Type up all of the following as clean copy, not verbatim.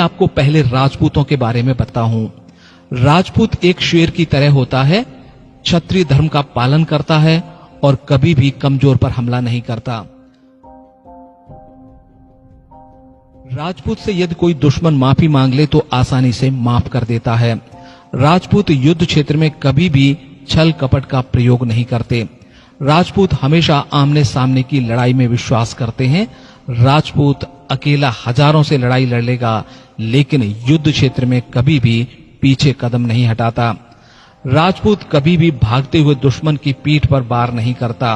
आपको पहले राजपूतों के बारे में बताता हूं। राजपूत एक शेर की तरह होता है, क्षत्रिय धर्म का पालन करता है और कभी भी कमजोर पर हमला नहीं करता। राजपूत से यदि कोई दुश्मन माफी मांग ले तो आसानी से माफ कर देता है। राजपूत युद्ध क्षेत्र में कभी भी छल कपट का प्रयोग नहीं करते। राजपूत हमेशा आमने सामने की लड़ाई में विश्वास करते हैं। राजपूत अकेला हजारों से लड़ाई लड़ लेगा, लेकिन युद्ध क्षेत्र में कभी भी पीछे कदम नहीं हटाता। राजपूत कभी भी भागते हुए दुश्मन की पीठ पर वार नहीं करता।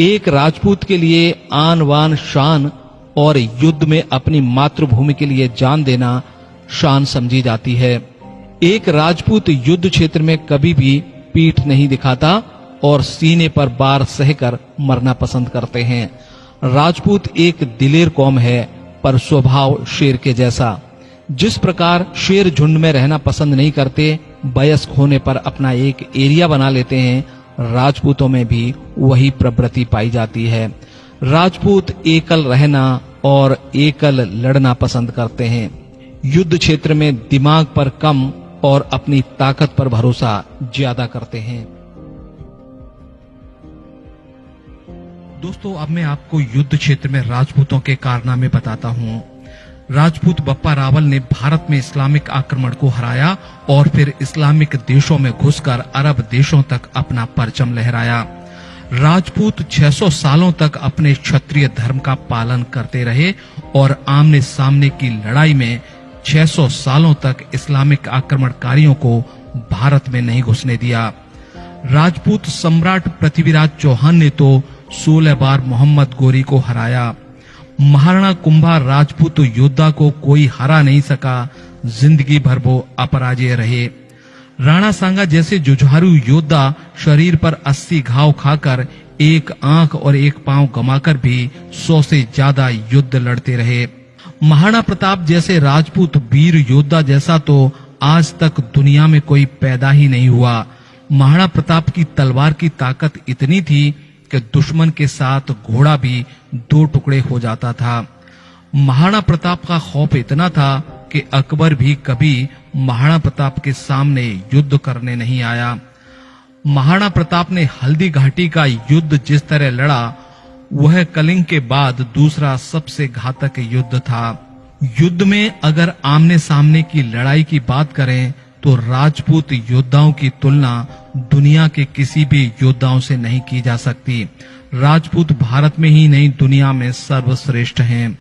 एक राजपूत के लिए आन बान शान और युद्ध में अपनी मातृभूमि के लिए जान देना शान समझी जाती है। एक राजपूत युद्ध क्षेत्र में कभी भी पीठ नहीं दिखाता और सीने पर वार सहकर मरना पसंद करते हैं। राजपूत एक दिलेर कौम है, पर स्वभाव शेर के जैसा। जिस प्रकार शेर झुंड में रहना पसंद नहीं करते, वयस्क होने पर अपना एक एरिया बना लेते हैं, राजपूतों में भी वही प्रवृत्ति पाई जाती है। राजपूत एकल रहना और एकल लड़ना पसंद करते हैं। युद्ध क्षेत्र में दिमाग पर कम और अपनी ताकत पर भरोसा ज्यादा करते हैं। दोस्तों, अब मैं आपको युद्ध क्षेत्र में राजपूतों के कारनामे बताता हूं। राजपूत बप्पा रावल ने भारत में इस्लामिक आक्रमण को हराया और फिर इस्लामिक देशों में घुसकर अरब देशों तक अपना परचम लहराया। राजपूत 600 सालों तक अपने क्षत्रिय धर्म का पालन करते रहे और आमने सामने की लड़ाई में 600 सालों तक इस्लामिक आक्रमणकारियों को भारत में नहीं घुसने दिया। राजपूत सम्राट पृथ्वीराज चौहान ने तो 16 बार मोहम्मद गोरी को हराया। महाराणा कुंभा राजपूत योद्धा को कोई हरा नहीं सका, जिंदगी भर वो अपराजय रहे। राणा सांगा जैसे जुझारू योद्धा शरीर पर 80 घाव खाकर एक आंख और एक पांव गमाकर भी 100 से ज्यादा युद्ध लड़ते रहे। महाराणा प्रताप जैसे राजपूत वीर योद्धा जैसा तो आज तक दुनिया में कोई पैदा ही नहीं हुआ। महाराणा प्रताप की तलवार की ताकत इतनी थी कि दुश्मन के साथ घोड़ा भी 2 टुकड़े हो जाता था। महाराणा प्रताप का खौफ इतना था कि अकबर भी कभी महाराणा प्रताप के सामने युद्ध करने नहीं आया। महाराणा प्रताप ने हल्दी घाटी का युद्ध जिस तरह लड़ा, वह कलिंग के बाद दूसरा सबसे घातक युद्ध था। युद्ध में अगर आमने सामने की लड़ाई की बात करें तो राजपूत योद्धाओं की तुलना दुनिया के किसी भी योद्धाओं से नहीं की जा सकती। राजपूत भारत में ही नहीं दुनिया में सर्वश्रेष्ठ हैं।